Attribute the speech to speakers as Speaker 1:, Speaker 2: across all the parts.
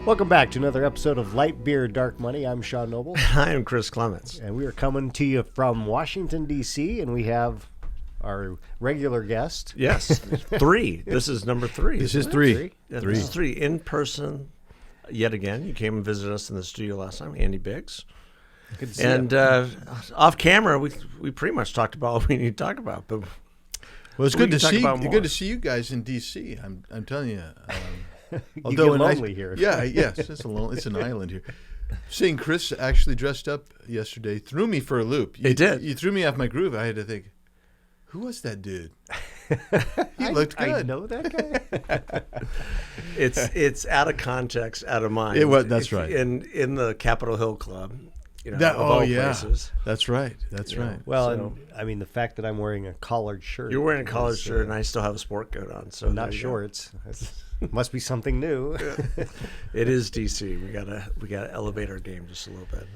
Speaker 1: Welcome back to another episode of Light Beer, Dark Money. I'm Sean Noble.
Speaker 2: I am Chris Clements.
Speaker 1: And we are coming to you from Washington, D.C., and we have our regular guest.
Speaker 2: Yes, three. This is number three.
Speaker 3: This is three.
Speaker 2: This is three. In person, yet again. You came and visited us in the studio last time, Andy Biggs.
Speaker 1: Good to see
Speaker 2: and
Speaker 1: you.
Speaker 2: Off camera, we pretty much talked about what we need to talk about. But
Speaker 3: well, it's good to see. Good to see you guys in D.C. I'm telling you.
Speaker 1: You get lonely here.
Speaker 3: Yeah, yes, it's an island here. Seeing Chris actually dressed up yesterday threw me for a loop.
Speaker 2: He did.
Speaker 3: You threw me off my groove. I had to think, who was that dude? He looked good.
Speaker 1: I know that guy.
Speaker 2: it's out of context, out of mind.
Speaker 3: That's right.
Speaker 2: In the Capitol Hill Club. Of all places.
Speaker 3: That's right. That's right.
Speaker 1: Well, and I mean the fact that I'm wearing a collared shirt.
Speaker 2: You're wearing a collared shirt, and I still have a sport coat on. So
Speaker 1: not shorts. Must be something new.
Speaker 2: It is DC. We gotta elevate our game just a little bit.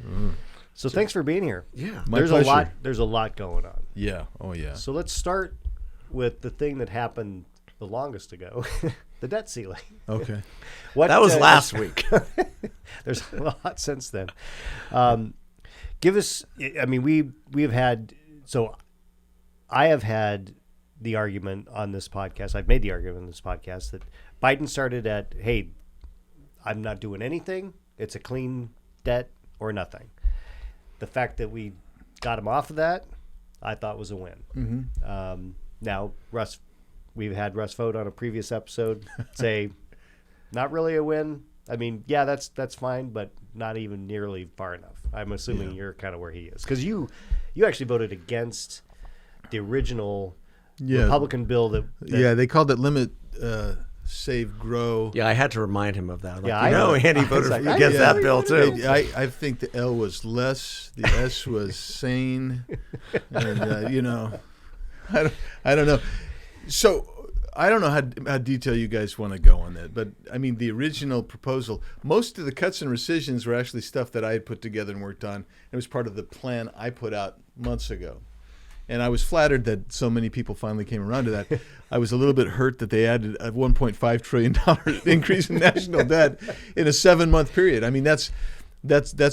Speaker 1: So thanks for being here.
Speaker 2: Yeah,
Speaker 1: there's a lot going on.
Speaker 3: Yeah. Oh yeah.
Speaker 1: So let's start with the thing that happened the longest ago, the debt ceiling.
Speaker 3: Okay.
Speaker 2: That was last week.
Speaker 1: There's a lot since then. Give us. I mean, we have had. So, I have had the argument on this podcast. I've made the argument on this podcast that Biden started at, "Hey, I'm not doing anything. It's a clean debt or nothing." The fact that we got him off of that, I thought was a win.
Speaker 3: Mm-hmm.
Speaker 1: Now, Russ, we've had Russ vote on a previous episode say, not really a win. I mean, yeah, that's fine, but not even nearly far enough. I'm assuming you're kind of where he is, because you actually voted against the original Republican bill that
Speaker 3: they called it limit, save, grow.
Speaker 2: Yeah, I had to remind him of that.
Speaker 1: I know
Speaker 2: Andy voted against that bill too.
Speaker 3: I think the L was less, the S was sane, and I don't know. So I don't know how detailed you guys want to go on that, but I mean the original proposal, most of the cuts and rescissions were actually stuff that I had put together and worked on. It was part of the plan I put out months ago. And I was flattered that so many people finally came around to that. I was a little bit hurt that they added a $1.5 trillion increase in national debt in a 7-month period. I mean, that's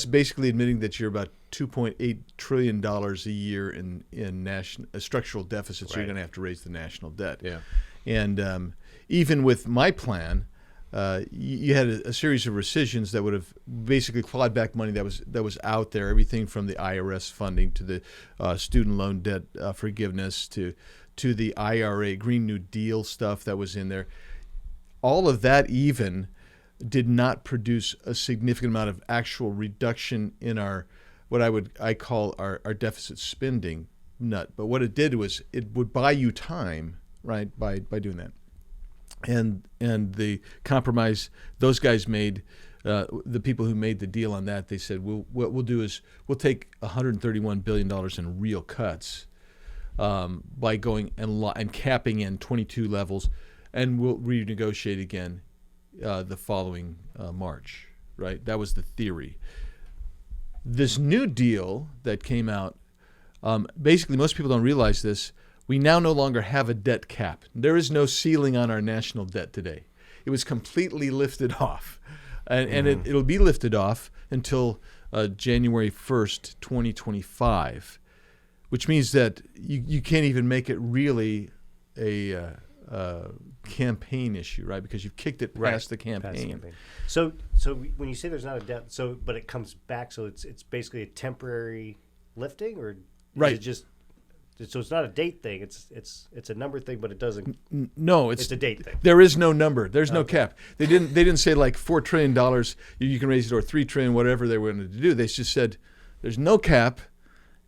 Speaker 3: basically admitting that you're about $2.8 trillion a year in national structural deficits. Right. So you're going to have to raise the national debt.
Speaker 2: Yeah.
Speaker 3: And even with my plan, you had a series of rescissions that would have basically clawed back money that was out there, everything from the IRS funding to the student loan debt forgiveness to the IRA, Green New Deal stuff that was in there. All of that even did not produce a significant amount of actual reduction in our what I call our deficit spending nut. But what it did was it would buy you time, right, by doing that. And the compromise those guys made, the people who made the deal on that, they said, what we'll do is we'll take $131 billion in real cuts by going and capping in 22 levels, and we'll renegotiate again the following March, right? That was the theory. This new deal that came out, basically most people don't realize this, we now no longer have a debt cap. There is no ceiling on our national debt today. It was completely lifted off. And it'll be lifted off until January 1st, 2025, which means that you can't even make it really a campaign issue, right? Because you've kicked it past the campaign.
Speaker 1: So when you say there's not a debt, but it comes back, so it's basically a temporary lifting, or is it just... So it's not a date thing. It's a number thing, but it doesn't.
Speaker 3: No,
Speaker 1: it's a date thing.
Speaker 3: There is no number. There's no cap. They didn't say like $4 trillion you can raise it, or $3 trillion, whatever they wanted to do. They just said there's no cap,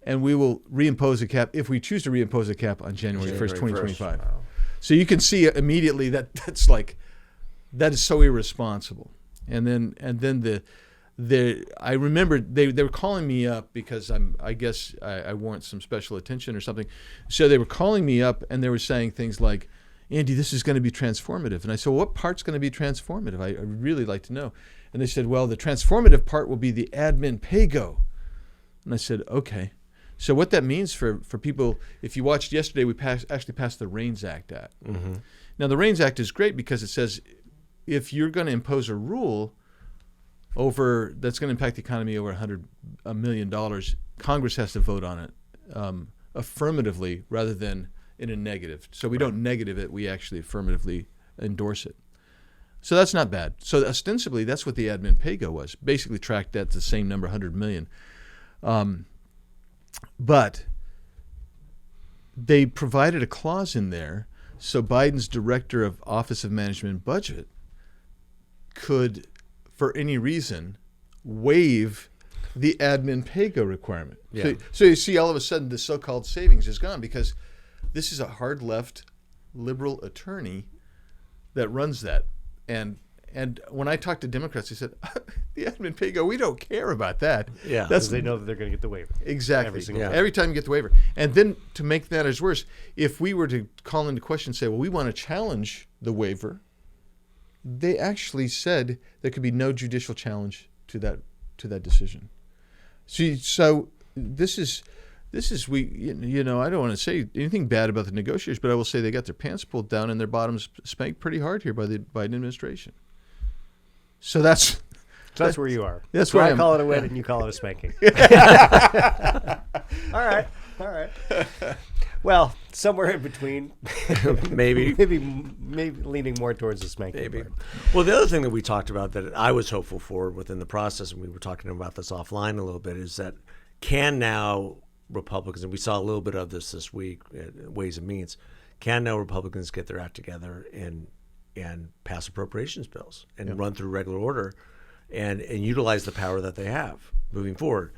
Speaker 3: and we will reimpose a cap if we choose to reimpose a cap on January 1st, 2025. Wow. So you can see immediately that is so irresponsible. And then I remember they were calling me up because I guess I warrant some special attention or something. So they were calling me up and they were saying things like, "Andy, this is going to be transformative." And I said, "Well, what part's going to be transformative? I really like to know." And they said, "Well, the transformative part will be the admin Pago." And I said, "Okay." So what that means for people, if you watched yesterday, we actually passed the REINS Act.
Speaker 2: Mm-hmm.
Speaker 3: Now, the REINS Act is great because it says if you're going to impose a rule that's going to impact the economy over $100 million, Congress has to vote on it affirmatively rather than in a negative. So we don't negative it, we actually affirmatively endorse it. So that's not bad. So ostensibly, that's what the admin Pago was. Basically tracked at the same number, 100 million. But they provided a clause in there so Biden's director of Office of Management and Budget could, for any reason, waive the admin Pago requirement.
Speaker 2: Yeah.
Speaker 3: So you see all of a sudden the so-called savings is gone because this is a hard left liberal attorney that runs that. And when I talked to Democrats, they said, the admin Pago, we don't care about that.
Speaker 2: Yeah.
Speaker 1: Because they know that they're going to get the waiver.
Speaker 3: Exactly.
Speaker 1: Every
Speaker 3: Every time you get the waiver. And then to make matters worse, if we were to call into question and say, well, we want to challenge the waiver, they actually said there could be no judicial challenge to that decision. See, so this is I don't want to say anything bad about the negotiators, but I will say they got their pants pulled down and their bottoms spanked pretty hard here by the Biden administration. So that's
Speaker 1: where you are.
Speaker 3: That's
Speaker 1: so
Speaker 3: where
Speaker 1: I
Speaker 3: I'm-
Speaker 1: call it a win and you call it a spanking. All right. Well, somewhere in between.
Speaker 2: Maybe.
Speaker 1: maybe leaning more towards the spanking.
Speaker 2: Maybe.
Speaker 1: part.
Speaker 2: Well, the other thing that we talked about that I was hopeful for within the process, and we were talking about this offline a little bit, is that can now Republicans, and we saw a little bit of this week, Ways and Means, can now Republicans get their act together and pass appropriations bills and run through regular order and utilize the power that they have moving forward?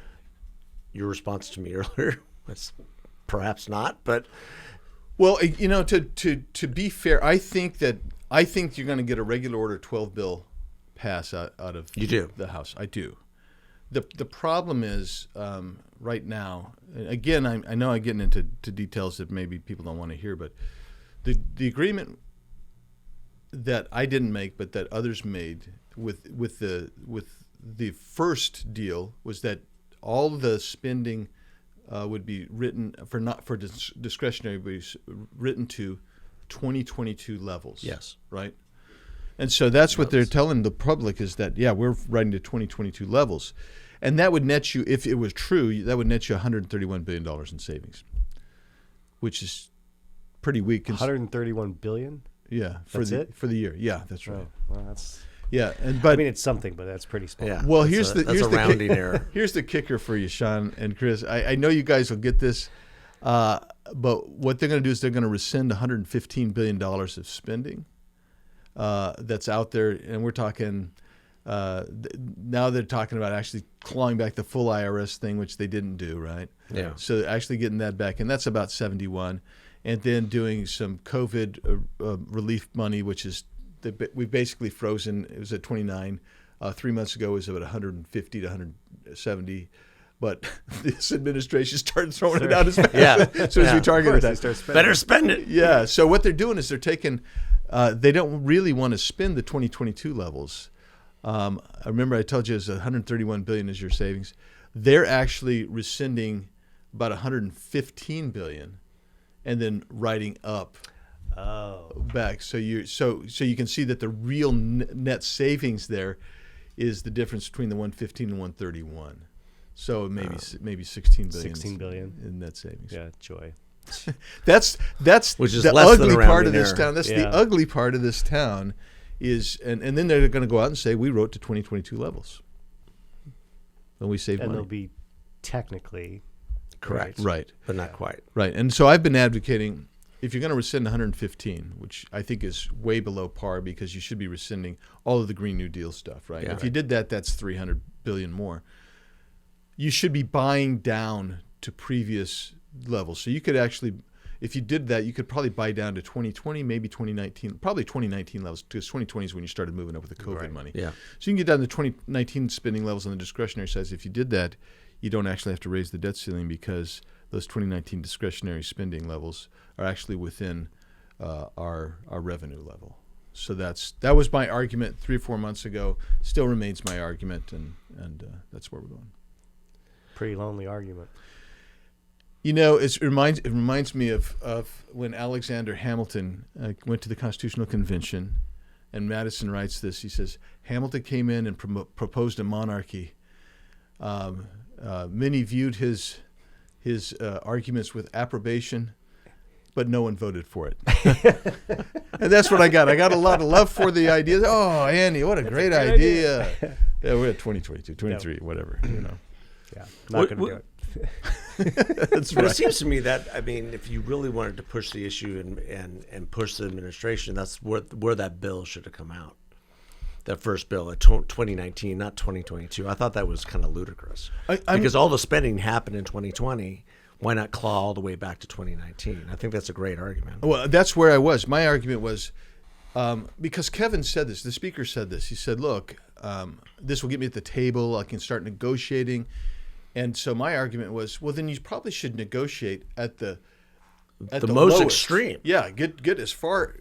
Speaker 2: Your response to me earlier was perhaps not, but
Speaker 3: Well, to be fair, I think you're going to get a regular order 12 bill pass out of
Speaker 2: You do.
Speaker 3: the House. I do. The problem is right now. Again, I know I'm getting into details that maybe people don't want to hear, but the agreement that I didn't make, but that others made with the first deal was that all the spending would be written for discretionary, but written to 2022 levels.
Speaker 2: Yes.
Speaker 3: Right. And so that's what they're telling the public is that, we're writing to 2022 levels. And that would net you, if it was true, that would net you $131 billion in savings, which is pretty weak.
Speaker 1: 131 billion.
Speaker 3: Yeah,
Speaker 1: That's it?
Speaker 3: for the year. Yeah, that's right.
Speaker 1: Oh, well, that's.
Speaker 3: Yeah,
Speaker 1: I mean, it's something, but that's pretty small.
Speaker 2: yeah.
Speaker 3: Well,
Speaker 2: that's
Speaker 3: here's
Speaker 2: a
Speaker 3: the
Speaker 2: rounding error.
Speaker 3: Here's the kicker for you, Sean and Chris. I know you guys will get this, but what they're going to do is they're going to rescind $115 billion of spending that's out there, and we're talking. Now they're talking about actually clawing back the full IRS thing, which they didn't do, right?
Speaker 2: Yeah.
Speaker 3: So actually getting that back, and that's about 71, and then doing some COVID relief money, which is we basically frozen. It was at 29. 3 months ago it was about 150 to 170. But this administration started throwing it out as fast as we targeted that.
Speaker 2: Better spend it.
Speaker 3: Yeah. So what they're doing is they're taking. They don't really want to spend the 2022 levels. I remember I told you it's 131 billion is your savings. They're actually rescinding about 115 billion, and then writing up back. So you can see that the real net savings there is the difference between the 115 and 131. So maybe 16 billion.
Speaker 1: 16 billion
Speaker 3: in net savings.
Speaker 1: Yeah, joy.
Speaker 3: That's
Speaker 2: Which is
Speaker 3: the
Speaker 2: less than
Speaker 3: ugly
Speaker 2: a
Speaker 3: part of
Speaker 2: rounding
Speaker 3: this
Speaker 2: error.
Speaker 3: town. That's the ugly part of this town. Is and then they're going to go out and say we wrote to 2022 levels, and we saved
Speaker 1: And
Speaker 3: money.
Speaker 1: they'll be technically
Speaker 2: Correct.
Speaker 3: Right,
Speaker 2: But not quite.
Speaker 3: right. And so I've been advocating if you're going to rescind 115, which I think is way below par because you should be rescinding all of the Green New Deal stuff, right?
Speaker 2: Yeah.
Speaker 3: If you did that, that's 300 billion more. You should be buying down to previous levels. So you could actually. If you did that, you could probably buy down to 2020, maybe 2019, probably 2019 levels, because 2020 is when you started moving up with the COVID money.
Speaker 2: Yeah.
Speaker 3: So you can get down to 2019 spending levels on the discretionary side. If you did that, you don't actually have to raise the debt ceiling because those 2019 discretionary spending levels are actually within our revenue level. So that was my argument 3 or 4 months ago. Still remains my argument, and that's where we're going.
Speaker 1: pretty lonely argument.
Speaker 3: You know, it reminds me of when Alexander Hamilton went to the Constitutional Convention, And Madison writes this. He says, Hamilton came in and proposed a monarchy. Many viewed his arguments with approbation, but no one voted for it. And that's what I got. I got a lot of love for the idea. Oh, Andy, what a great idea. Yeah, we're at 2022, 23, whatever, you know.
Speaker 1: Yeah, not going to do it.
Speaker 3: That's
Speaker 2: But
Speaker 3: right.
Speaker 2: it seems to me that, I mean, if you really wanted to push the issue and push the administration, that's where that bill should have come out. That first bill at 2019, not 2022. I thought that was kind of ludicrous. Because all the spending happened in 2020. Why not claw all the way back to 2019? I think that's a great argument.
Speaker 3: Well, that's where I was. My argument was, because Kevin said this, the speaker said this. He said, look, this will get me at the table. I can start negotiating. And so my argument was, well, then you probably should negotiate at the
Speaker 2: most
Speaker 3: lowest.
Speaker 2: extreme.
Speaker 3: Yeah, get as far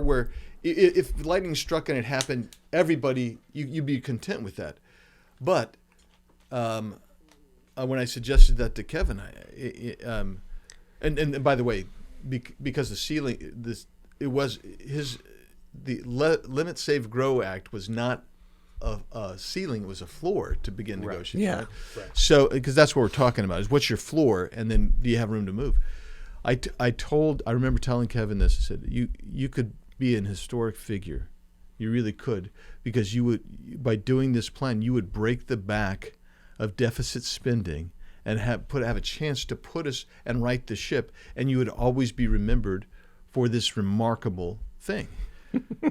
Speaker 3: where if lightning struck and it happened, everybody you'd be content with that. But when I suggested that to Kevin, and by the way, because the ceiling the Limit Save Grow Act was not a ceiling, it was a floor to begin negotiating.
Speaker 2: Yeah.
Speaker 3: Right? So, because that's what we're talking about is what's your floor, and then do you have room to move? I remember telling Kevin this. I said, you could be an historic figure, you really could, because you would, by doing this plan, you would break the back of deficit spending and have a chance to put us and right the ship, and you would always be remembered for this remarkable thing.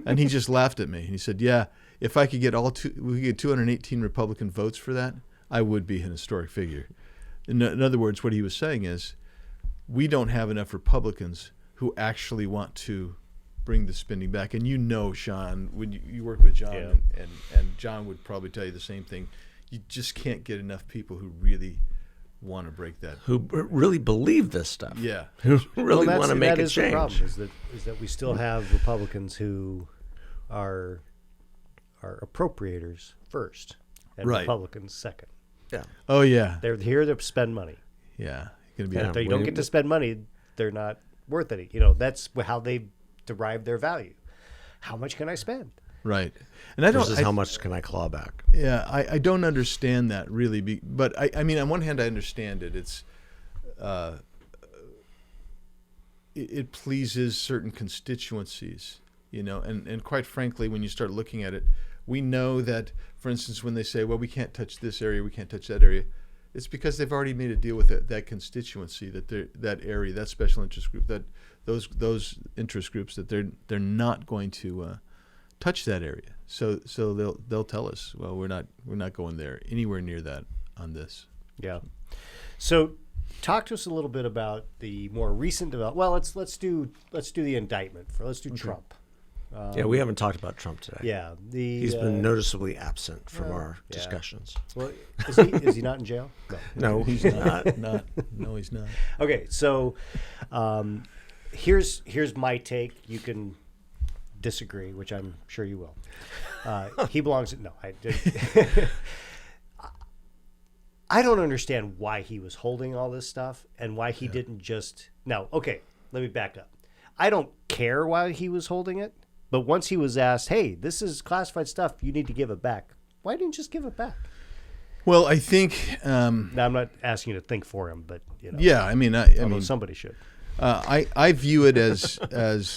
Speaker 3: And he just laughed at me. He said, yeah, if I could get we could get 218 Republican votes for that, I would be an historic figure. In other words, what he was saying is, we don't have enough Republicans who actually want to bring the spending back. And you know, Sean, when you work with John, and John would probably tell you the same thing, you just can't get enough people who really want to break that.
Speaker 2: Who really believe this stuff.
Speaker 3: Yeah.
Speaker 2: Who really
Speaker 1: Well,
Speaker 2: want to make
Speaker 1: that
Speaker 2: a
Speaker 1: is
Speaker 2: change.
Speaker 1: The problem is that we still have Republicans who are appropriators first and
Speaker 3: Right.
Speaker 1: Republicans second.
Speaker 2: Yeah.
Speaker 3: Oh, yeah.
Speaker 1: They're here to spend money.
Speaker 3: Yeah. Gonna be
Speaker 2: Yeah.
Speaker 1: If they
Speaker 2: we-
Speaker 1: don't get to spend money, they're not worth any. You know, that's how they derive their value. How much can I spend?
Speaker 3: right. And I don't.
Speaker 2: Versus how much can I claw back?
Speaker 3: Yeah, I don't understand that really. But I mean, on one hand, I understand it. It's it pleases certain constituencies, you know, and quite frankly, when you start looking at it, we know that, for instance, when they say, well, we can't touch this area, we can't touch that area, it's because they've already made a deal with that constituency, that area, that special interest group, that those interest groups, that they're not going to touch that area. So they'll tell us, well, we're not going there anywhere near that on this.
Speaker 1: Yeah. So, talk to us a little bit about the more recent development. Well, let's do the indictment let's do Trump.
Speaker 2: Yeah, we haven't talked about Trump today.
Speaker 1: Yeah,
Speaker 2: He's been noticeably absent from our
Speaker 1: yeah.
Speaker 2: discussions.
Speaker 1: Well, is he not in jail? No.
Speaker 2: No,
Speaker 3: He's not. No, he's not.
Speaker 1: Okay, so here's my take. You can disagree, which I'm sure you will. He belongs. No, I did. I don't understand why he was holding all this stuff and why he didn't just. Now, okay, let me back up. I don't care why he was holding it, but once he was asked, "Hey, this is classified stuff. You need to give it back." Why didn't you just give it back?
Speaker 3: Well, I think.
Speaker 1: Now, I'm not asking you to think for him, but you know.
Speaker 3: Yeah, I mean,
Speaker 1: Somebody should.
Speaker 3: I view it as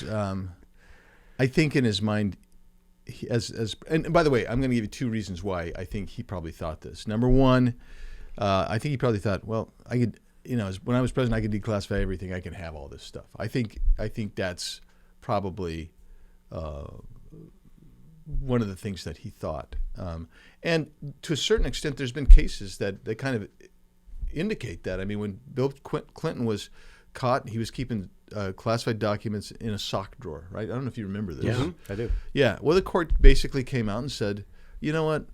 Speaker 3: I think in his mind, and by the way, I'm going to give you two reasons why I think he probably thought this. Number one, I think he probably thought, well, I could, when I was president, I could declassify everything. I can have all this stuff. I think that's probably one of the things that he thought. And to a certain extent, there's been cases that kind of indicate that. I mean, when Bill Clinton was caught, he was keeping classified documents in a sock drawer, right? I don't know if you remember this.
Speaker 2: Yeah.
Speaker 1: I do.
Speaker 3: Yeah. Well, the court basically came out and said, you know what?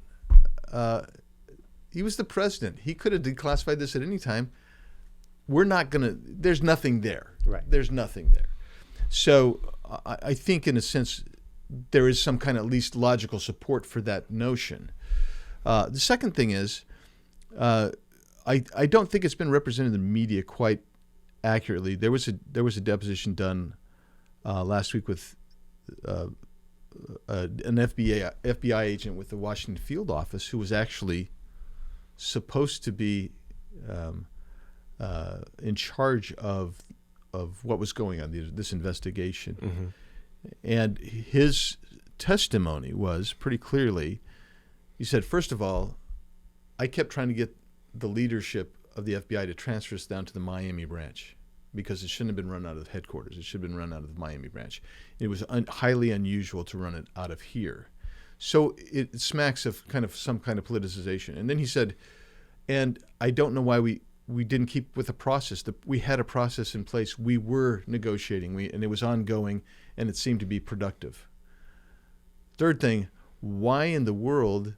Speaker 3: He was the president. He could have declassified this at any time. We're not going to, there's nothing there.
Speaker 1: Right.
Speaker 3: There's nothing there. So I think in a sense, there is some kind of at least logical support for that notion. The second thing is, I don't think it's been represented in the media quite accurately. There was a deposition done last week with an FBI agent with the Washington field office who was actually supposed to be in charge of what was going on, this investigation.
Speaker 2: Mm-hmm.
Speaker 3: And his testimony was pretty clearly, he said, first of all, I kept trying to get the leadership of the FBI to transfer us down to the Miami branch because it shouldn't have been run out of the headquarters. It should have been run out of the Miami branch. It was highly unusual to run it out of here. So it smacks of some kind of politicization. And then he said, and I don't know why we didn't keep with the process. We had a process in place. We were negotiating, and it was ongoing, and it seemed to be productive. Third thing, why in the world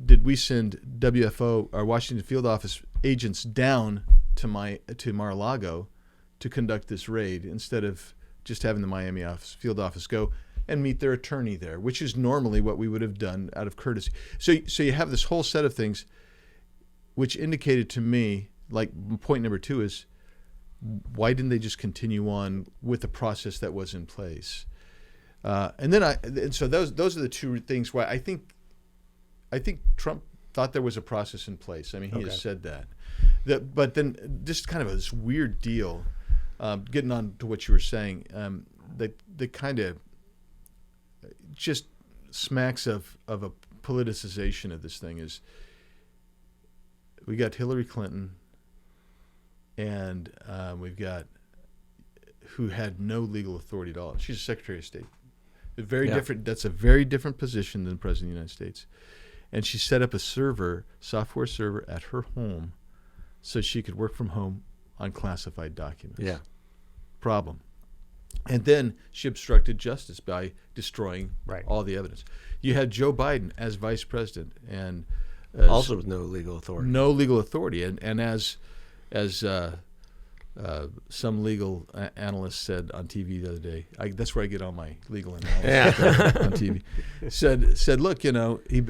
Speaker 3: did we send WFO, our Washington field office agents, down to Mar-a-Lago to conduct this raid instead of just having the Miami field office go and meet their attorney there, which is normally what we would have done out of courtesy. So you have this whole set of things which indicated to me, like point number 2 is, why didn't they just continue on with the process that was in place? And so those are the 2 things why I think Trump thought there was a process in place. I mean, he has said that. But then just kind of this weird deal, getting on to what you were saying, that kind of just smacks of a politicization of this thing is, we got Hillary Clinton, and we've got who had no legal authority at all. She's a Secretary of State. Different. That's a very different position than the President of the United States. And she set up a software server at her home so she could work from home on classified documents.
Speaker 2: Yeah.
Speaker 3: Problem. And then she obstructed justice by destroying all the evidence. You had Joe Biden as vice president, and
Speaker 2: also with no legal authority.
Speaker 3: No legal authority, and as some legal analyst said on TV the other day, that's where I get all my legal analysis on TV. Said, look, he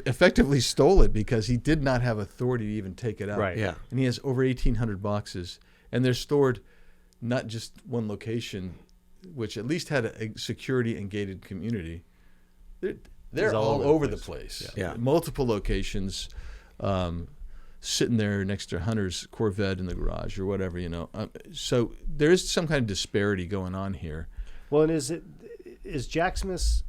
Speaker 3: effectively stole it because he did not have authority to even take it out.
Speaker 1: Right.
Speaker 2: Yeah.
Speaker 3: And he has over 1,800 boxes, and they're stored not just one location, which at least had a security and gated community. They're all over the place.
Speaker 2: Yeah.
Speaker 3: Multiple locations. Sitting there next to Hunter's Corvette in the garage or whatever, so there is some kind of disparity going on here.
Speaker 1: Well, and is Jack Smith,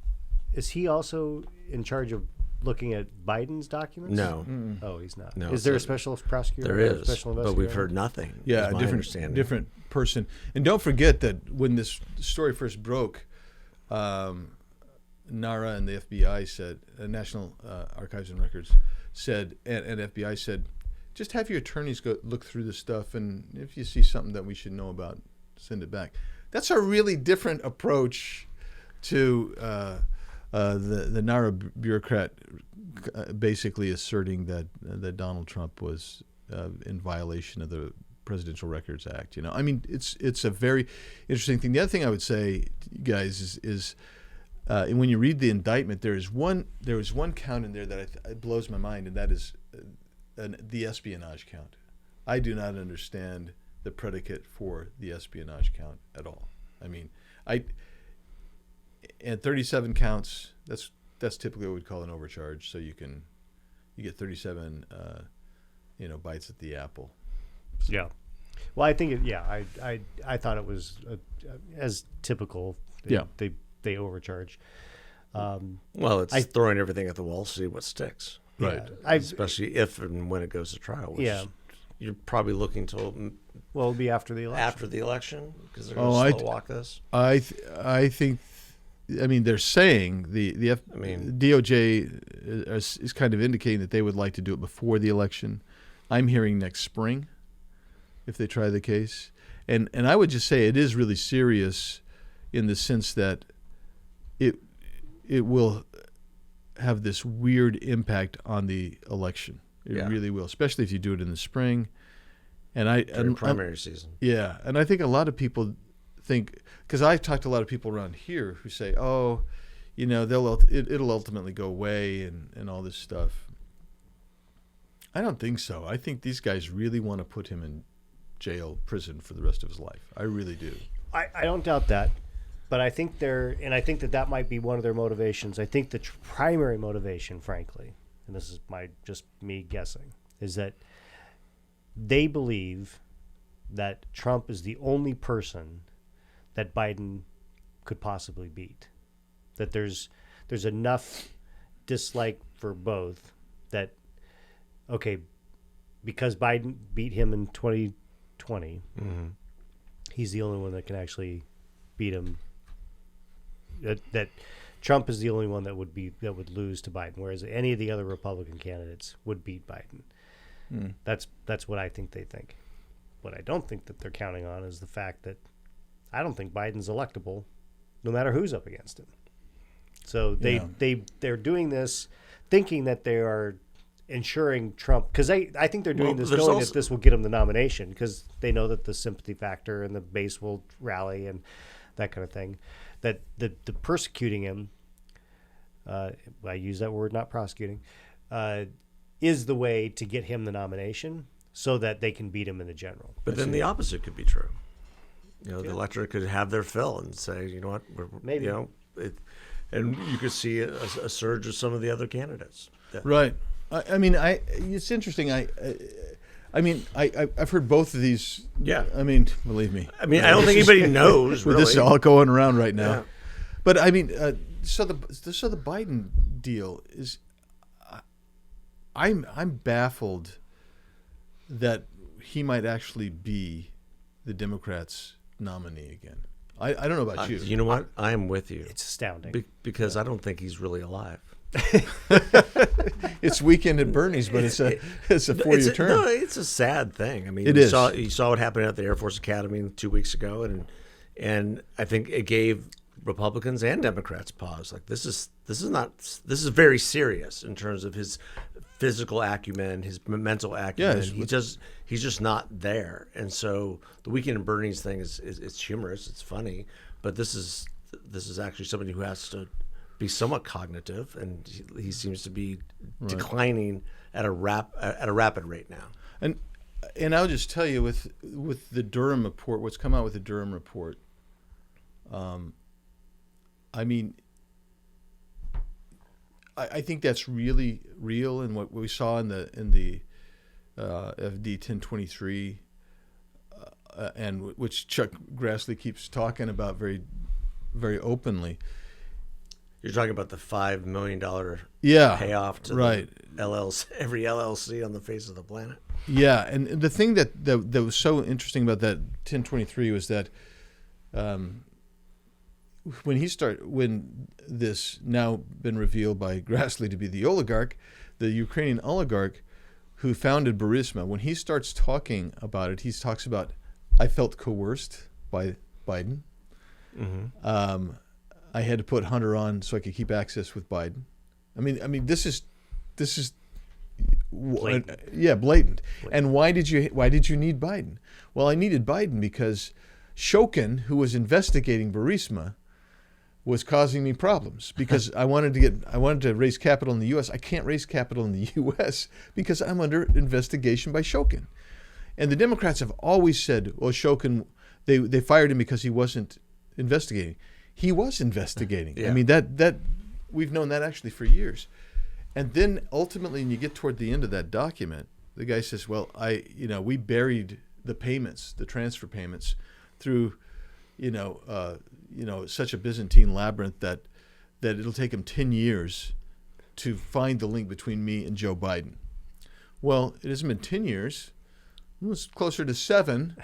Speaker 1: is he also in charge of looking at Biden's documents?
Speaker 2: No.
Speaker 3: Mm-mm.
Speaker 1: Oh, he's not.
Speaker 2: No,
Speaker 1: is there a special prosecutor?
Speaker 2: There is,
Speaker 1: special
Speaker 2: but we've heard nothing.
Speaker 3: Yeah, a different person. And don't forget that when this story first broke, NARA and the FBI said, National Archives and Records said, and FBI said, just have your attorneys go look through this stuff, and if you see something that we should know about, send it back. That's a really different approach to the NARA bureaucrat basically asserting that Donald Trump was in violation of the Presidential Records Act. I mean, it's a very interesting thing. The other thing I would say, guys, is when you read the indictment, there was one count in there that it blows my mind, and that is the espionage count. I do not understand the predicate for the espionage count at all. I mean, and 37 counts. That's typically what we'd call an overcharge. So you get 37, bites at the apple. So.
Speaker 1: Yeah. Well, I think I thought it was as typical. They overcharge.
Speaker 2: Well, it's throwing everything at the wall, see what sticks.
Speaker 3: Right.
Speaker 2: Especially if and when it goes to trial. Which you're probably looking till.
Speaker 1: Well, it'll be after the election.
Speaker 2: After the election, because they're going to slow walk this.
Speaker 3: I think. I mean, they're saying the DOJ is kind of indicating that they would like to do it before the election. I'm hearing next spring, if they try the case, and I would just say it is really serious, in the sense that it will have this weird impact on the election. It really will, especially if you do it in the spring. And
Speaker 2: primary season.
Speaker 3: Yeah, and I think a lot of people think, because I've talked to a lot of people around here who say, it'll ultimately go away and all this stuff. I don't think so. I think these guys really want to put him in prison for the rest of his life. I really do.
Speaker 1: I don't doubt that. But I think I think that might be one of their motivations. I think the primary motivation, frankly, and this is just me guessing, is that they believe that Trump is the only person that Biden could possibly beat. That there's enough dislike for both that, okay, because Biden beat him in 2020, he's the only one that can actually beat him. That Trump is the only one that would lose to Biden, whereas any of the other Republican candidates would beat Biden. That's what I think they think. What I don't think that they're counting on is the fact that I don't think Biden's electable, no matter who's up against him. So they're doing this thinking that they are ensuring Trump, because I think they're doing this knowing that this will get him the nomination, because they know that the sympathy factor and the base will rally and that kind of thing. That the persecuting him, I use that word, not prosecuting, is the way to get him the nomination so that they can beat him in the general.
Speaker 2: But then the opposite could be true. The electorate could have their fill and say, you know what,
Speaker 1: maybe.
Speaker 2: And you could see a surge of some of the other candidates.
Speaker 3: Right. It's interesting. I've heard both of these.
Speaker 2: Yeah.
Speaker 3: Believe me.
Speaker 2: I don't think anybody knows
Speaker 3: with
Speaker 2: really.
Speaker 3: this all going around right now.
Speaker 2: Yeah.
Speaker 3: But so the Biden deal is, I'm baffled that he might actually be the Democrats' nominee again. I don't know about you.
Speaker 2: You know what? I am with you.
Speaker 1: It's astounding.
Speaker 2: Because I don't think he's really alive.
Speaker 3: It's Weekend at Bernie's, but it's a 4-year term.
Speaker 2: No, it's a sad thing. You saw what happened at the Air Force Academy 2 weeks ago, and I think it gave Republicans and Democrats pause. Like this is very serious in terms of his physical acumen, his mental acumen.
Speaker 3: Yeah,
Speaker 2: he's just not there. And so the Weekend at Bernie's thing is it's humorous, it's funny, but this is actually somebody who has to be somewhat cognitive, and he seems to be declining at a rapid rate now.
Speaker 3: And I'll just tell you with the Durham report, what's come out with the Durham report. I think that's really real, and what we saw in the FD 1023, and which Chuck Grassley keeps talking about very, very openly.
Speaker 2: You're talking about the $5 million payoff to the every LLC on the face of the planet.
Speaker 3: Yeah, and the thing that was so interesting about that 1023 was that when this now been revealed by Grassley to be the oligarch, the Ukrainian oligarch who founded Burisma, when he starts talking about it, he talks about, I felt coerced by Biden. Mm-hmm. I had to put Hunter on so I could keep access with Biden. This is
Speaker 1: blatant.
Speaker 3: Blatant. And why did you need Biden? Well, I needed Biden because Shokin, who was investigating Burisma, was causing me problems because I wanted to raise capital in the U.S. I can't raise capital in the U.S. because I'm under investigation by Shokin. And the Democrats have always said, well, Shokin, they fired him because he wasn't investigating. He was investigating.
Speaker 2: Yeah.
Speaker 3: That we've known that actually for years. And then ultimately, when you get toward the end of that document, the guy says, well, we buried the payments, the transfer payments through, such a Byzantine labyrinth that it'll take him 10 years to find the link between me and Joe Biden. Well, it hasn't been 10 years. It was closer to 7.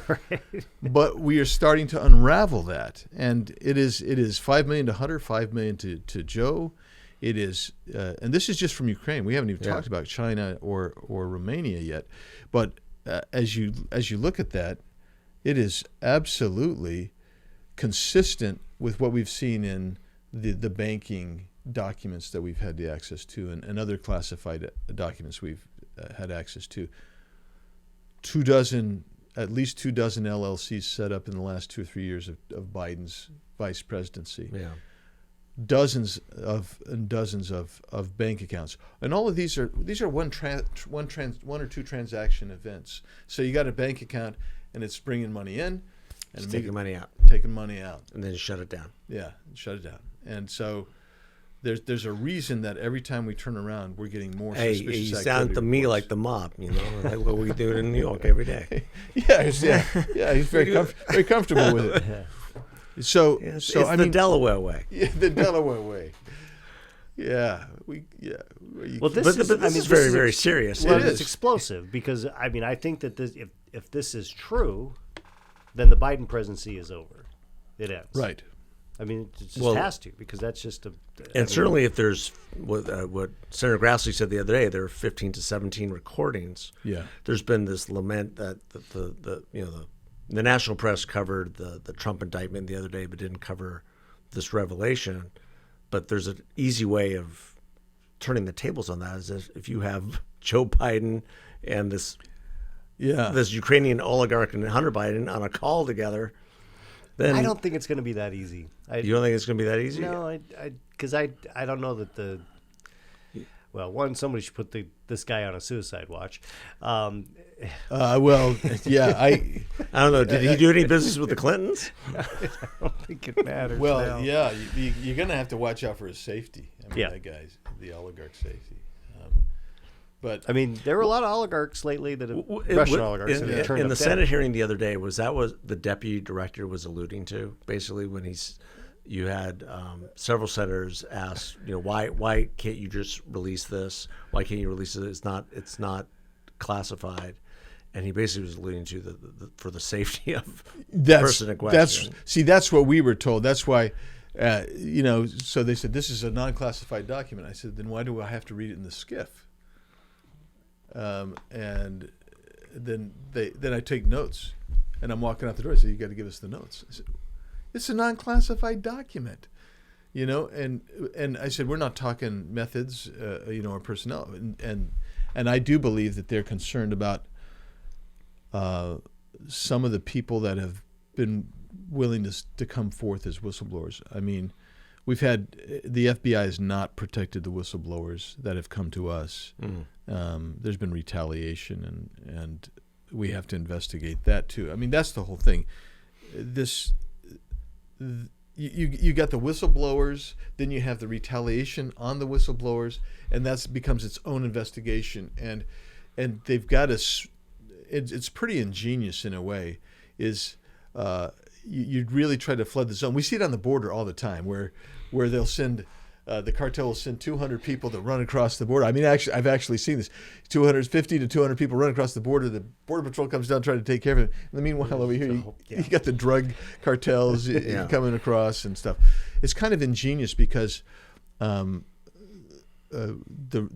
Speaker 1: Right.
Speaker 3: But we are starting to unravel that. And it is $5 million to Hunter, $5 million to Joe. It is, and this is just from Ukraine. We haven't even talked about China or Romania yet. But as you look at that, it is absolutely consistent with what we've seen in the banking documents that we've had the access to and other classified documents we've had access to. At least 24 LLCs set up in the last 2 or 3 years of Biden's vice presidency.
Speaker 2: Yeah.
Speaker 3: Dozens of bank accounts, and all of these are one or two transaction events. So you got a bank account, and it's bringing money in, and
Speaker 2: Just taking money out.
Speaker 3: taking money out.
Speaker 2: And then shut it down.
Speaker 3: Yeah, shut it down. And so there's a reason that every time we turn around, we're getting more
Speaker 2: Hey,
Speaker 3: suspicious
Speaker 2: you
Speaker 3: activity
Speaker 2: sound to me
Speaker 3: reports.
Speaker 2: like the mob, like what we do in New York every day.
Speaker 3: Yeah, he's very comfortable with it. So,
Speaker 2: It's
Speaker 3: I
Speaker 2: the
Speaker 3: mean,
Speaker 2: Delaware way.
Speaker 3: yeah, the Delaware way. Yeah,
Speaker 1: Well, this
Speaker 2: But
Speaker 1: is,
Speaker 2: this
Speaker 1: I mean,
Speaker 2: is very,
Speaker 1: this
Speaker 2: very serious.
Speaker 1: Well,
Speaker 3: It
Speaker 1: it's
Speaker 3: is.
Speaker 1: explosive because I mean I think that if this is true, then the Biden presidency is over. It ends.
Speaker 3: right.
Speaker 1: I mean, it just
Speaker 2: Well,
Speaker 1: has to because that's just a.
Speaker 2: And certainly, if there's what Senator Grassley said the other day, there are 15 to 17 recordings.
Speaker 3: Yeah.
Speaker 2: There's been this lament that the national press covered the Trump indictment the other day, but didn't cover this revelation. But there's an easy way of turning the tables on that. Is if you have Joe Biden and this Ukrainian oligarch and Hunter Biden on a call together, then
Speaker 1: I don't think it's going to be that easy.
Speaker 2: you don't think it's going to be that easy?
Speaker 1: No, because I don't know that the. Well, one, somebody should put this guy on a suicide watch.
Speaker 3: Well, yeah,
Speaker 2: I don't know. Did he do any business with the Clintons?
Speaker 1: I don't think it matters.
Speaker 3: well,
Speaker 1: now.
Speaker 3: yeah. You're going to have to watch out for his safety. I mean,
Speaker 1: Yeah.
Speaker 3: that guy's the oligarch's safety. But
Speaker 1: I mean, there were a lot of oligarchs lately that have,
Speaker 2: W-
Speaker 1: Russian
Speaker 2: w-
Speaker 1: oligarchs that have
Speaker 2: in,
Speaker 1: turned
Speaker 2: in
Speaker 1: up
Speaker 2: the
Speaker 1: dead.
Speaker 2: Senate hearing the other day, was the deputy director was alluding to, basically, when you had several senators ask, why can't you just release this? Why can't you release it? It's not classified. And he basically was alluding to for the safety of the person in question.
Speaker 3: That's what we were told. That's why, so they said, this is a non-classified document. I said, then why do I have to read it in the SCIF? And then I take notes, and I'm walking out the door. I say, you got to give us the notes. I said, it's a non-classified document, and I said, we're not talking methods, or personnel. And I do believe that they're concerned about some of the people that have been willing to come forth as whistleblowers. I mean, we've had the FBI has not protected the whistleblowers that have come to us. There's been retaliation, and we have to investigate that too. I mean, that's the whole thing. You got the whistleblowers, then you have the retaliation on the whistleblowers, and that becomes its own investigation. And they've got us. It's pretty ingenious in a way. You really try to flood the zone. We see it on the border all the time, where they'll send the cartel will send 200 people to run across the border. I mean, I've actually seen this: 250 to 200 people run across the border. The border patrol comes down trying to take care of it. In the meanwhile, over here, you got the drug cartels coming across and stuff. It's kind of ingenious because the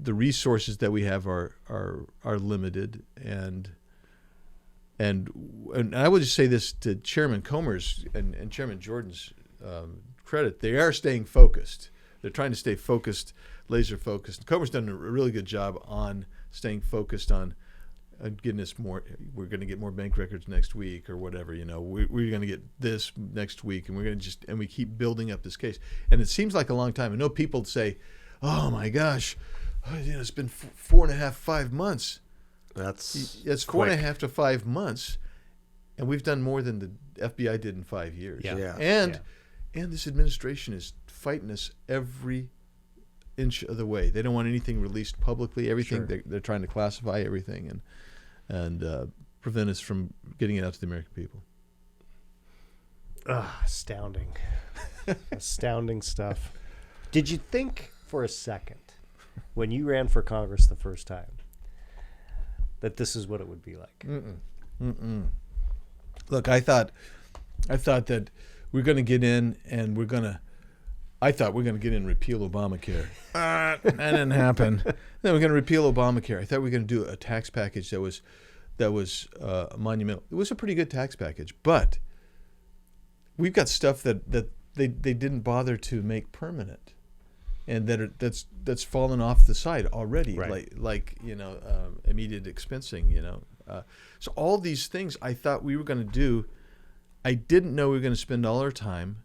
Speaker 3: resources that we have are limited, and I would just say this to Chairman Comer's and Chairman Jordan's credit: they are staying focused. They're trying to stay focused, laser focused. Comer's done a really good job on staying focused on getting us more. We're going to get more bank records next week, or whatever. We're going to get this next week, and we're going to and we keep building up this case. And it seems like a long time. I know people say, "Oh my gosh, it's been 5 months." That's 4.5 to 5 months, and we've done more than the FBI did in 5 years.
Speaker 1: Yeah.
Speaker 3: And this administration is fighting us every inch of the way. They don't want anything released publicly. Everything they're trying to classify everything and prevent us from getting it out to the American people.
Speaker 1: Astounding, astounding stuff. Did you think for a second, when you ran for Congress the first time, that this is what it would be like?
Speaker 3: Look, I thought that we're going to get in and I thought we're going to get in and repeal Obamacare. That didn't happen. Then we're going to repeal Obamacare. I thought we were going to do a tax package that was monumental. It was a pretty good tax package, but we've got stuff that they didn't bother to make permanent, and that's fallen off the side already.
Speaker 1: Right.
Speaker 3: Like immediate expensing. So all these things I thought we were going to do. I didn't know we were going to spend all our time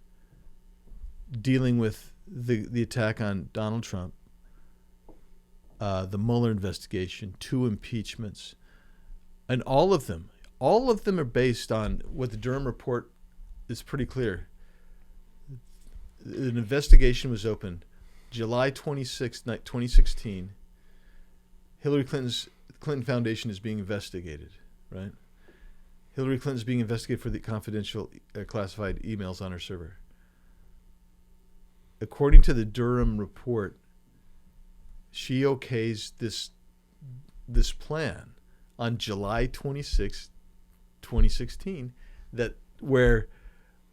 Speaker 3: dealing with the attack on Donald Trump, the Mueller investigation, 2 impeachments, and all of them are based on what the Durham report is pretty clear. An investigation was opened July 26, 2016. Hillary Clinton Foundation is being investigated, right? Hillary Clinton's being investigated for the confidential classified emails on her server. According to the Durham report, she okays this plan on July 26, 2016, where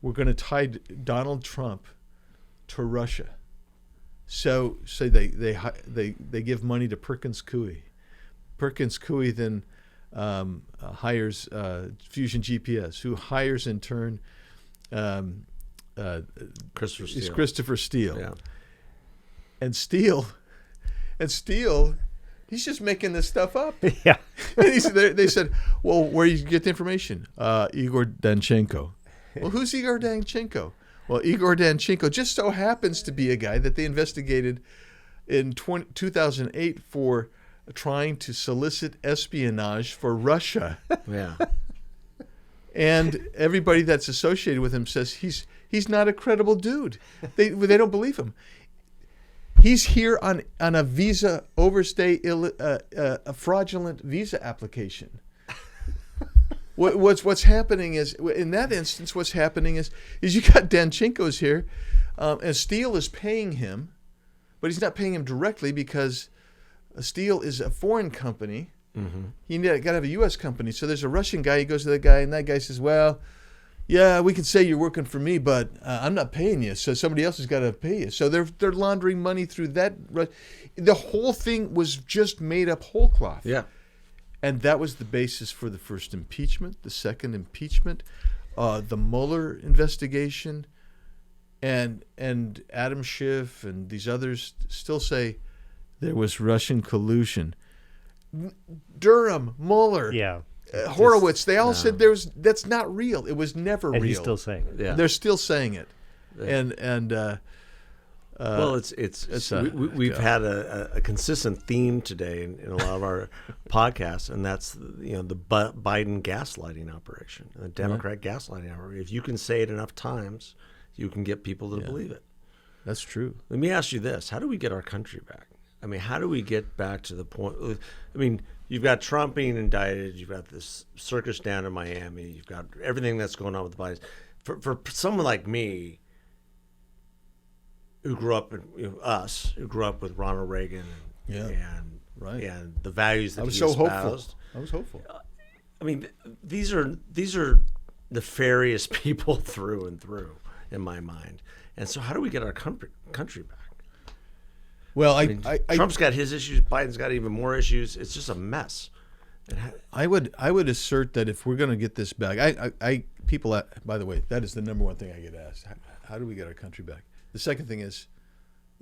Speaker 3: we're going to tie Donald Trump to Russia. So they give money to Perkins Coie. Perkins Coie then hires Fusion GPS, who hires in turn Christopher Steele.
Speaker 2: Yeah.
Speaker 3: And Steele, he's just making this stuff up.
Speaker 1: Yeah.
Speaker 3: And they said, well, where you get the information? Igor Danchenko. Well, who's Igor Danchenko? Well, Igor Danchenko just so happens to be a guy that they investigated in 2008 for trying to solicit espionage for Russia.
Speaker 2: Yeah.
Speaker 3: And everybody that's associated with him says he's not a credible dude. They don't believe him. He's here on a visa overstay, a fraudulent visa application. What's happening is, in that instance, what's happening is you got Danchenko's here, and Steele is paying him, but he's not paying him directly because Steele is a foreign company.
Speaker 2: Mm-hmm.
Speaker 3: You got to have a U.S. company. So there's a Russian guy. He goes to the guy, and that guy says, well, yeah, we can say you're working for me, but I'm not paying you, so somebody else has got to pay you. So they're laundering money through that. The whole thing was just made up whole cloth.
Speaker 2: Yeah.
Speaker 3: And that was the basis for the first impeachment, the second impeachment, the Mueller investigation, and Adam Schiff and these others still say there was Russian collusion. Durham, Mueller,
Speaker 1: Yeah.
Speaker 3: Horowitz, they all said that's not real. It was never real.
Speaker 1: And he's still saying it.
Speaker 2: Yeah.
Speaker 3: They're still saying it.
Speaker 2: Yeah.
Speaker 3: Well,
Speaker 2: we've had a consistent theme today in a lot of our podcasts, and that's the Biden gaslighting operation, the Democrat gaslighting operation. If you can say it enough times, you can get people to believe it.
Speaker 3: That's true.
Speaker 2: Let me ask you this: how do we get our country back? I mean, how do we get back to the point? I mean, you've got Trump being indicted, you've got this circus down in Miami, you've got everything that's going on with the Bidens. For someone like me, who grew up who grew up with Ronald Reagan and the values that he espoused.
Speaker 3: I was hopeful.
Speaker 2: I mean, these are nefarious people through and through in my mind. And so, how do we get our country back?
Speaker 3: Well,
Speaker 2: Trump's got his issues. Biden's got even more issues. It's just a mess.
Speaker 3: I would assert that if we're going to get this back, people. By the way, that is the number one thing I get asked. How do we get our country back? The second thing is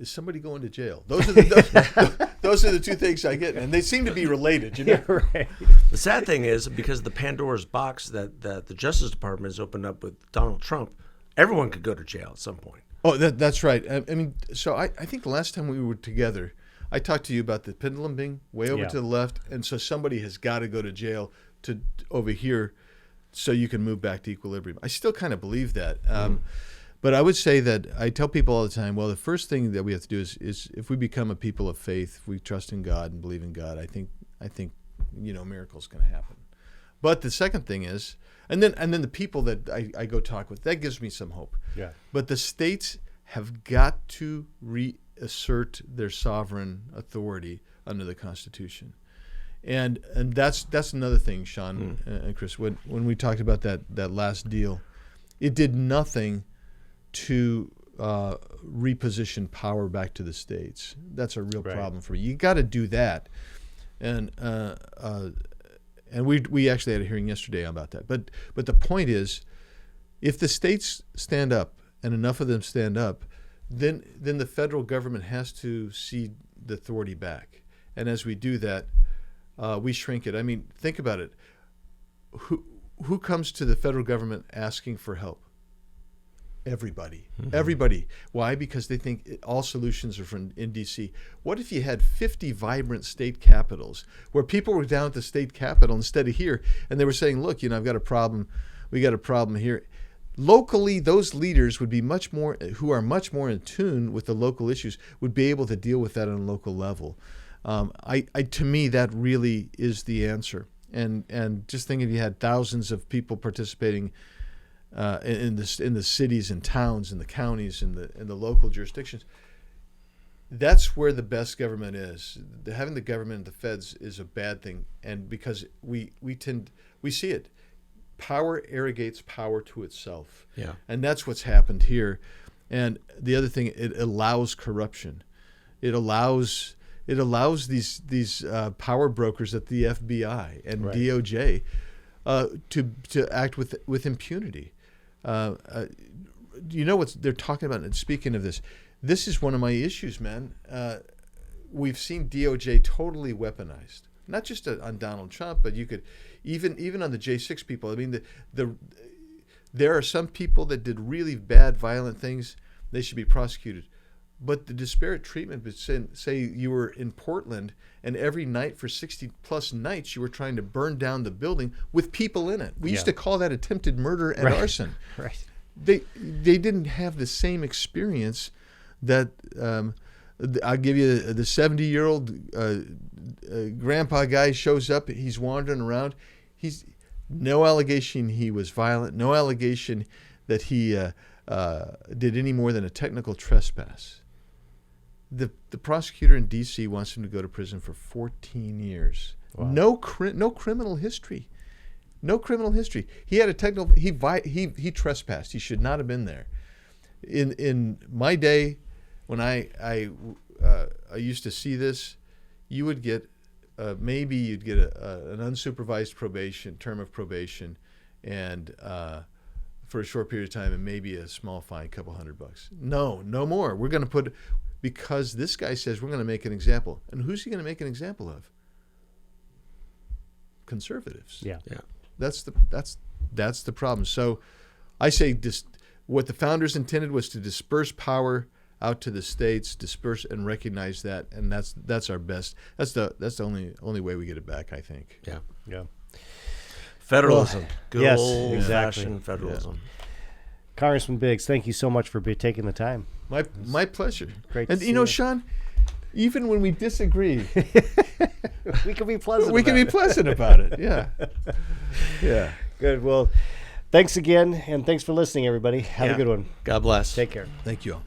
Speaker 3: somebody going to jail? Those are the two things I get, and they seem to be related. You know,
Speaker 1: Right.
Speaker 2: The sad thing is, because of the Pandora's box that the Justice Department has opened up with Donald Trump, everyone could go to jail at some point.
Speaker 3: Oh, that's right. I mean, so I think the last time we were together, I talked to you about the pendulum being way over to the left, and so somebody has got to go to jail to over here so you can move back to equilibrium. I still kind of believe that. But I would say that I tell people all the time, well, the first thing that we have to do is if we become a people of faith, if we trust in God and believe in God, I think miracles going to happen. But the second thing is, and then the people that I go talk with, that gives me some hope.
Speaker 1: Yeah.
Speaker 3: But the states have got to reassert their sovereign authority under the Constitution. And that's another thing, Sean and Chris, when we talked about that last deal, it did nothing to reposition power back to the states. That's a real problem for you. You got to do that. And we actually had a hearing yesterday about that. But the point is, if the states stand up and enough of them stand up, then the federal government has to cede the authority back. And as we do that, we shrink it. I mean, think about it. Who comes to the federal government asking for help? Everybody. Mm-hmm. Everybody. Why? Because they think all solutions are in D.C. What if you had 50 vibrant state capitals where people were down at the state capitol instead of here, and they were saying, look, I've got a problem. We got a problem here. locally, those leaders would be who are much more in tune with the local issues, would be able to deal with that on a local level. To me, that really is the answer. And just think if you had thousands of people participating in the cities and towns and the counties and the local jurisdictions, that's where the best government is. Having the government and the feds is a bad thing, and because we see it. Power arrogates power to itself.
Speaker 2: Yeah.
Speaker 3: And that's what's happened here. And the other thing, it allows corruption. It allows these power brokers at the FBI and
Speaker 1: right.
Speaker 3: DOJ to act with impunity. You know what they're talking about? And speaking of this is one of my issues, man. We've seen DOJ totally weaponized, not just on Donald Trump, but you could even on the J6 people. I mean, there are some people that did really bad, violent things. They should be prosecuted. But the disparate treatment, say you were in Portland and every night for 60 plus nights you were trying to burn down the building with people in it. We used to call that attempted murder and arson.
Speaker 1: Right.
Speaker 3: They didn't have the same experience that I'll give you the 70-year-old grandpa guy shows up. He's wandering around. He's no allegation he was violent. No allegation that he did any more than a technical trespass. The prosecutor in D.C. wants him to go to prison for 14 years. Wow. No criminal history. No criminal history. He had a technical. He trespassed. He should not have been there. In my day, when I used to see this, you would get maybe you'd get an unsupervised term of probation, and for a short period of time, and maybe a small fine, a couple $100. No more. We're going to because this guy says we're going to make an example, and who's he going to make an example of? Conservatives.
Speaker 1: Yeah.
Speaker 3: That's the problem. So I say what the founders intended was to disperse power out to the states, disperse and recognize that, and that's our best. That's the only way we get it back, I think.
Speaker 1: Yeah.
Speaker 2: Federalism. Good
Speaker 1: yes,
Speaker 2: old
Speaker 1: exactly.
Speaker 2: fashioned federalism.
Speaker 1: Congressman Biggs, thank you so much for taking the time.
Speaker 3: My pleasure.
Speaker 1: Great.
Speaker 3: And
Speaker 1: to see
Speaker 3: Sean, even when we disagree,
Speaker 1: we can be pleasant.
Speaker 3: We can be pleasant about it. Yeah. Yeah.
Speaker 1: Good. Well, thanks again, and thanks for listening, everybody. Have a good one.
Speaker 2: God bless.
Speaker 1: Take care.
Speaker 3: Thank you all.